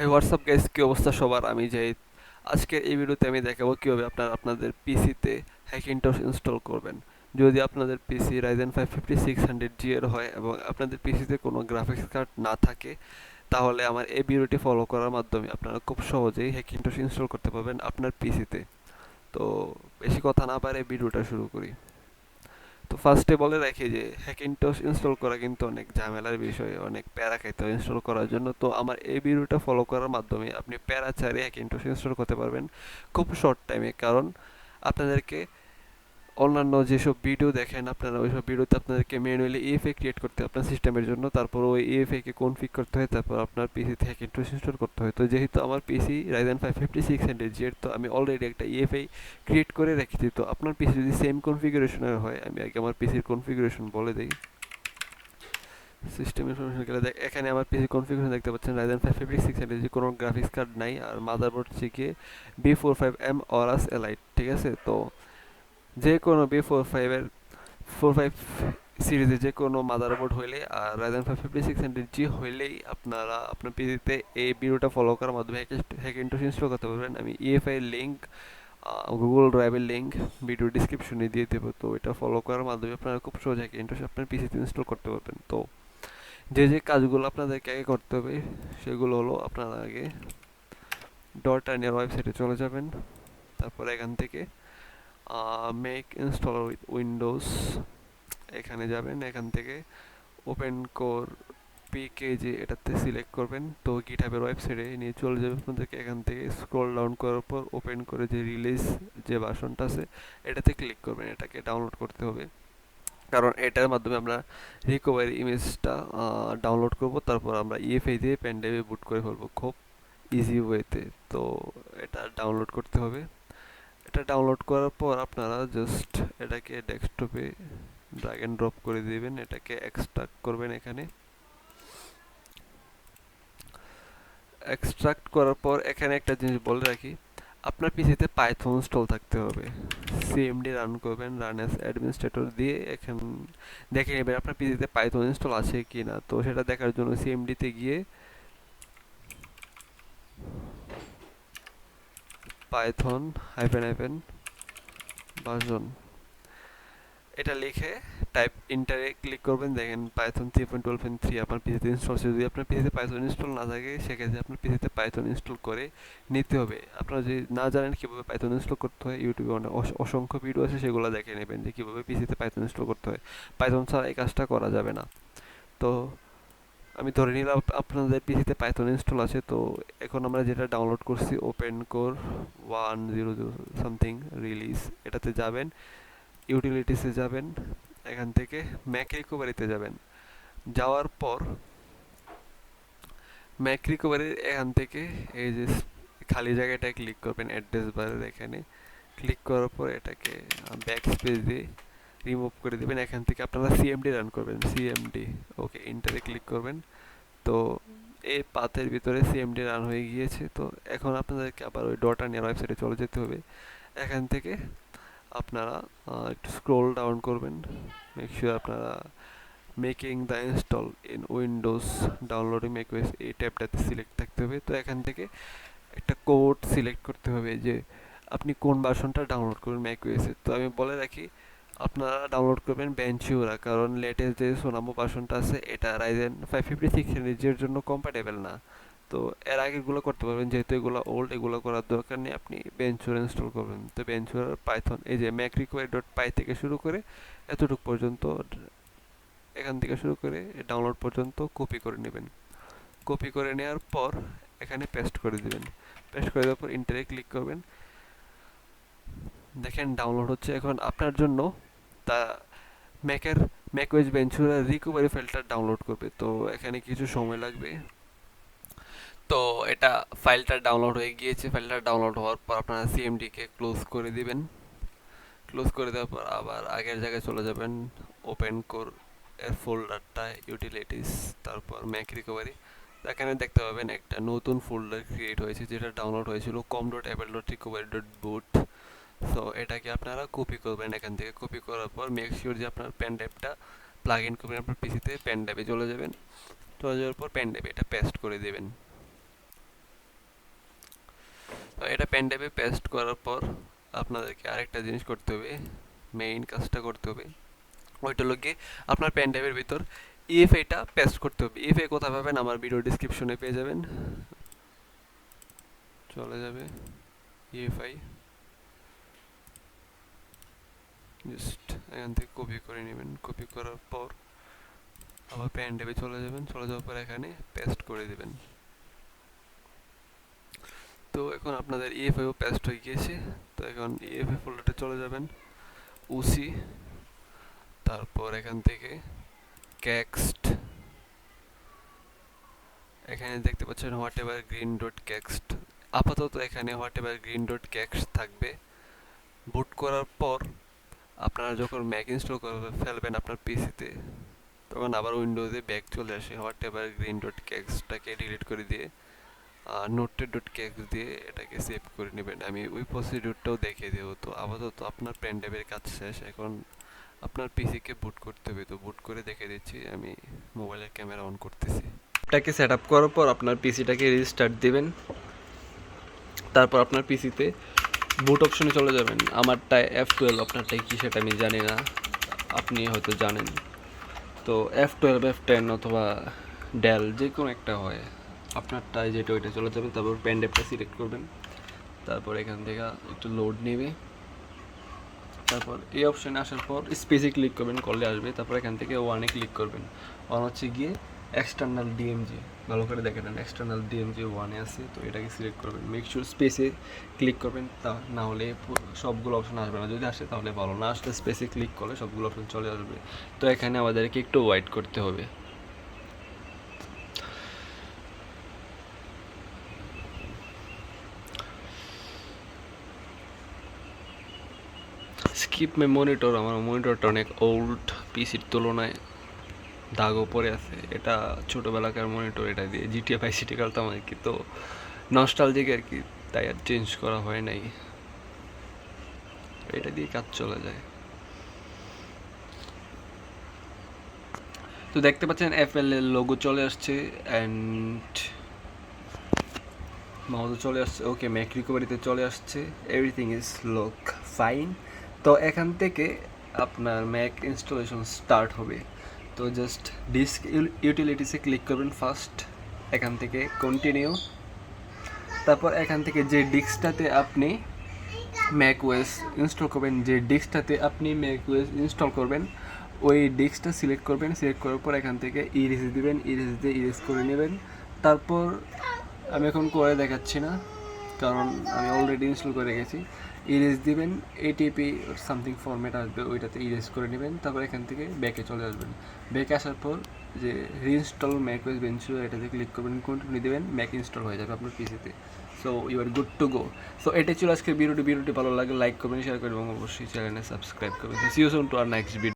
High WhatsApp guys, কি অবস্থা সবার? আমি জাহিদ। আজকের এই ভিডিওতে আমি দেখাবো কিভাবে আপনারা আপনাদের পিসিতে হ্যাকিংটস ইনস্টল করবেন। যদি আপনাদের পিসি রাইজেন 5 5600G এর হয় এবং আপনাদের পিসিতে কোনো গ্রাফিক্স কার্ড না থাকে, তাহলে আমার এই ভিডিওটি ফলো করার মাধ্যমে আপনারা খুব সহজেই হ্যাকিংটস ইনস্টল করতে পারবেন আপনার পিসিতে। তো বেশি কথা না পারে ভিডিওটা শুরু করি। তো ফার্স্টে বলে রাখি যে হ্যাকিংটস ইনস্টল করা কিন্তু অনেক ঝামেলার বিষয়, অনেক প্যারা খাইতে হয় ইনস্টল করার জন্য। তো আমার এই ভিডিওটা ফলো করার মাধ্যমে আপনি প্যারা ছাড়িয়ে হ্যাকিংটস ইনস্টল করতে পারবেন খুব শর্ট টাইমে। কারণ আপনাদেরকে অন্যান্য যেসব ভিডিও দেখেন আপনারা, ওইসব ভিডিওতে আপনাদেরকে ম্যানুয়ালি ইএফএ ক্রিয়েট করতে হয় আপনার সিস্টেমের জন্য, তারপর ওই ইএফএ কে কনফিগ করতে হয়, তারপর আপনার পিসিতে হ্যাকিংটস ইনস্টল করতে হয়। তো যেহেতু আমার পিসি রাইজেন 5 5600G এর, তো আমি অলরেডি একটা ইএফএ ক্রিয়েট করে রেখেছি। তো আপনার পিসি যদি সেম কনফিগারেশনের হয়, আমি আগে আমার পিসির কনফিগারেশন বলে দিই। সিস্টেম ইনফরমেশন গেলে এখানে আমার পিসি কনফিগারেশন দেখতে পাচ্ছেন, রাইজেন 5 5600G, কোনো গ্রাফিক্স কার্ড নাই, আর মাদারবোর্ড হচ্ছে গিয়ে B45M অরাস এলাইট। ঠিক আছে? তো যে কোনো B45 সিরিজে যে কোনো মাদারবোর্ড হইলে আর রাইজেন 5 5600G হইলেই আপনারা আপনার পিসিতে এই ভিডিওটা ফলো করার মাধ্যমে হ্যাকিংটস ইনস্টল করতে পারবেন। আমি ইএফআই লিঙ্ক, গুগল ড্রাইভের লিঙ্ক ভিডিও ডিসক্রিপশনে দিয়ে দেবো। তো এটা ফলো করার মাধ্যমে আপনারা খুব সহজ হ্যাকিংটস আপনার পিসিতে ইনস্টল করতে পারবেন। তো যে যে কাজগুলো আপনাদেরকে আগে করতে হবে সেগুলো হলো, আপনারা আগে ডট টার্নিয়ার ওয়েবসাইটে চলে যাবেন। তারপর এখান থেকে মেক ইনস্টলার উইথ উইন্ডোজ এখানে যাবেন। এখান থেকে ওপেন কোর পিকেজি এটাতে সিলেক্ট করবেন। তো গিটহাবের ওয়েবসাইটে নিয়ে চলে যাবে আপনাদেরকে। এখান থেকে স্ক্রল ডাউন করার পর ওপেন করে যে রিলিজ যে ভার্সনটা আছে এটাতে ক্লিক করবেন। এটাকে ডাউনলোড করতে হবে, কারণ এটার মাধ্যমে আমরা রিকভারি ইমেজটা ডাউনলোড করব, তারপর আমরা ইএফআই দিয়ে পেন ড্রাইভে বুট করে ফেলবো খুব ইজি ওয়েতে। তো এটা ডাউনলোড করতে হবে। এটা ডাউনলোড করার পর আপনারা জাস্ট এটাকে ডেস্কটপে ড্র্যাগ এন্ড ড্রপ করে দিবেন, এটাকে এক্সট্রাক্ট করবেন। এখানে এক্সট্রাক্ট করার পর এখানে একটা জিনিস বলে রাখি, আপনার পিসিতে পাইথন ইনস্টল থাকতে হবে। সিএমডি রান করবেন, রান অ্যাজ অ্যাডমিনিস্ট্রেটর দিয়ে। এখন দেখে নেবেন আপনার পিসিতে পাইথন ইনস্টল আছে কি না। তো সেটা দেখার জন্য সিএমডিতে গিয়ে পাইথন হাইফেন হাইফেন ভার্সন এটা লিখে টাইপ ইন্টারে ক্লিক করবেন। দেখেন পাইথন 3.12.3 আপনার পিসিতে ইনস্টল আছে। যদি আপনার পিসিতে পাইথন ইনস্টল না থাকে, সেক্ষেত্রে আপনার পিসিতে পাইথন ইনস্টল করে নিতে হবে। আপনারা যদি না জানেন কীভাবে পাইথন ইনস্টল করতে হয়, ইউটিউবে অনেক অসংখ্য ভিডিও আছে, সেগুলো দেখে নেবেন যে কীভাবে পিসিতে পাইথন ইনস্টল করতে হয়। পাইথন ছাড়া এই কাজটা করা যাবে না। তো আমি ধরে নিলাম আপনাদের পিসিতে পাইথন ইনস্টল আছে। তো এখন আমরা যেটা ডাউনলোড করছি, ওপেন কোর 100 সামথিং রিলিজ, এটাতে যাবেন, ইউটিলিটিসে যাবেন, এখান থেকে ম্যাক রিকভারিতে যাবেন। যাওয়ার পর ম্যাক রিকভারির এখান থেকে এই যে খালি জায়গাটা ক্লিক করবেন অ্যাড্রেস বারের এখানে। ক্লিক করার পর এটাকে ব্যাক স্পেস দিয়ে রিমুভ করে দেবেন। এখান থেকে আপনারা সিএমডি রান করবেন, সিএমডি। ওকে, ইন্টারে ক্লিক করবেন। তো এই পাথের ভিতরে সিএমডি রান হয়ে গিয়েছে। তো এখন আপনাদেরকে আবার ওই ডটা নিয়ে ওয়েবসাইটে চলে যেতে হবে। এখান থেকে আপনারা একটু স্ক্রোল ডাউন করবেন, মেক শিওর আপনারা making the install in Windows downloading macOS এই ট্যাবটাতে সিলেক্ট থাকতে হবে। তো এখান থেকে একটা কোড সিলেক্ট করতে হবে যে আপনি কোন ভার্সনটা ডাউনলোড করবেন ম্যাকওএসের। তো আমি বলে রাখি, আপনারা ডাউনলোড করবেন বেঞ্চিওরা, কারণ লেটেস্ট যে সোনামো ভার্সনটা আছে এটা রাইজেন 556 এর জন্য কম্প্যাটেবল না। তো এর আগেরগুলো করতে পারবেন, যেহেতু এগুলো ওল্ড, এগুলো করার দরকার নেই, আপনি বেঞ্চুরা ইনস্টল করবেন। তো বেঞ্চুরার পাইথন এই যে ম্যাক রিকোয়ারি ডট পাই থেকে শুরু করে এতটুকু পর্যন্ত, এখান থেকে শুরু করে ডাউনলোড পর্যন্ত কপি করে নেবেন। কপি করে নেওয়ার পর এখানে পেস্ট করে দিবেন। পেস্ট করে দেওয়ার পর ইন্টারে ক্লিক করবেন। দেখেন ডাউনলোড হচ্ছে এখন আপনার জন্য। তা ম্যাকের ম্যাকওয়েজ ভেঞ্চুরা রিকভারি ফাইলটা ডাউনলোড করবে, তো এখানে কিছু সময় লাগবে। তো এটা ফাইলটা ডাউনলোড হয়ে গিয়েছে। ফাইলটা ডাউনলোড হওয়ার পর আপনারা সিএমডিকে ক্লোজ করে দিবেন। ক্লোজ করে দেওয়ার পর আবার আগের জায়গায় চলে যাবেন, ওপেন কোর এর ফোল্ডারটা, ইউটিলিটিস, তারপর ম্যাক রিকভারি। এখানে দেখতে পাবেন একটা নতুন ফোল্ডার ক্রিয়েট হয়েছে, যেটা ডাউনলোড হয়েছিল com.apple.recovery.boot। সো এটাকে আপনারা কপি করবেন। এখান থেকে কপি করার পর মেক শিওর যে আপনার পেন ড্রাইভটা প্লাগ ইন করবেন আপনার পিসিতে। পেন ড্রাইভে চলে যাবেন, চলে যাওয়ার পর পেন ড্রাইভে এটা পেস্ট করে দেবেন। এটা পেন ড্রাইভে পেস্ট করার পর আপনাদেরকে আরেকটা জিনিস করতে হবে, মেইন কাজটা করতে হবে, ওইটা হলো গিয়ে আপনার পেন ড্রাইভের ভিতর ইএফআইটা পেস্ট করতে হবে। ইএফআই কোথায় পাবেন? আমার ভিডিও ডিসক্রিপশনে পেয়ে যাবেন, চলে যাবে ইএফআই, জাস্ট এখান থেকে কপি করে নেবেন। কপি করার পর আবার পেন ড্রাইভে চলে যাবেন, চলে যাওয়ার পর এখানে পেস্ট করে দেবেন। তো এখন আপনাদের ইএফআইও পেস্ট হয়ে গিয়েছে। তো এখন ইএফআই ফোল্ডারে চলে যাবেন, ওসি, তারপর এখান থেকে ক্যাক্সট, এখানে দেখতে পাচ্ছেন হোয়াট এভার গ্রিন ডট ক্যাক্সট। আপাতত এখানে হোয়াট এভার গ্রিন ডট ক্যাক্সট থাকবে। বুট করার পর আপনারা যখন ম্যাক ইনস্টল করে ফেলবেন আপনার পিসিতে, তখন আবার উইন্ডোজে ব্যাক চলে আসে, হোয়াট এভার গ্রিন ডট ক্যাক্সটাকে ডিলিট করে দিয়ে নোটেড ডট ক্যাক্স দিয়ে এটাকে সেভ করে নেবেন। আমি ওই প্রসিডিউরটাও দেখিয়ে দেবো। তো আপাতত আপনার পেন ড্রাইভের কাজ শেষ, এখন আপনার পিসিকে বুট করতে হবে। তো বুট করে দেখে দিচ্ছি, আমি মোবাইলের ক্যামেরা অন করতেছি। এটাকে সেট আপ করার পর আপনার পিসিটাকে রিস্টার্ট দিবেন, তারপর আপনার পিসিতে বুট অপশনে চলে যাবেন। আমারটা F12, আপনারটাই কি সেটা আমি জানি না, আপনি হয়তো জানেন। তো F12, F10 অথবা ডেল যে কোনো একটা হয়, আপনারটায় যেটা ওইটা চলে যাবেন। তারপর পেন ড্রাইভটা সিলেক্ট করবেন, তারপর এখান থেকে একটু লোড নেবে, তারপর এই অপশানে আসার পর স্পেসে ক্লিক করবেন, করলে আসবে। তারপর এখান থেকে ওয়ানে ক্লিক করবেন। ওয়ান হচ্ছে গিয়ে এক্সটার্নাল ডিএমজি, ভালো করে দেখে নেন এক্সটার্নাল ডিএমজি ওয়ানে আছে, তো এটাকে সিলেক্ট করবেন। মেক শিওর স্পেসে ক্লিক করবেন, তা না হলে সবগুলো অপশন আসবে না, যদি আসে তাহলে ভালো, না আসলে স্পেসে ক্লিক করলে সবগুলো অপশন চলে আসবে। তো এখানে আমাদেরকে একটু ওয়েট করতে হবে। স্কিপ মাই মনিটর, আমার মনিটরটা অনেক ওল্ড, পিসির তুলনায় দাগও পড়ে আছে। এটা ছোটোবেলাকার মনিটর, এটা দিয়ে জিটিএ ফাইভ সিটি খেলতাম আর কি, তো নস্টালজিক আর কি, তাই আর চেঞ্জ করা হয় নাই, এটা দিয়ে কাজ চলে যায়। তো দেখতে পাচ্ছেন FL এর লোগো চলে আসছে অ্যান্ড মাউসও চলে আসছে। ওকে, ম্যাক রিকভারিতে চলে আসছে, এভরিথিং ইজ লুক ফাইন। তো এখান থেকে আপনার ম্যাক ইনস্টলেশন স্টার্ট হবে। তো জাস্ট ডিস্ক ইউটিলিটিসে ক্লিক করবেন ফার্স্ট, এখান থেকে কন্টিনিউ, তারপর এখান থেকে যে ডিস্কটাতে আপনি ম্যাক ওএস ইনস্টল করবেন, ওই ডিস্কটা সিলেক্ট করবেন। সিলেক্ট করার পর এখান থেকে ইরেজ দিবেন, ইরেজ দিয়ে ইরেজ করে নেবেন। তারপর আমি এখন করে দেখাচ্ছি না, কারণ আমি অলরেডি ইনস্টল করে গেছি। ইরেজ দিবেন, এটিপি সামথিং ফরম্যাট আসবে, ওইটাতে ইরেজ করে নেবেন। তারপর এখান থেকে ব্যাকে চলে আসবেন। ব্যাকে আসার পর যে রিইনস্টল ম্যাক ওএস বেঞ্চো, এটাতে ক্লিক করবেন, কন্টিনিউ দেবেন, ম্যাক ইনস্টল হয়ে যাবে আপনার পিসিতে। So you are good to go. So এটাই ছিল আজকের ভিডিওটি ভালো লাগে লাইক করবেন, শেয়ার করবেন এবং অবশ্যই চ্যানেলে সাবস্ক্রাইব করবেন। See you soon to our next video.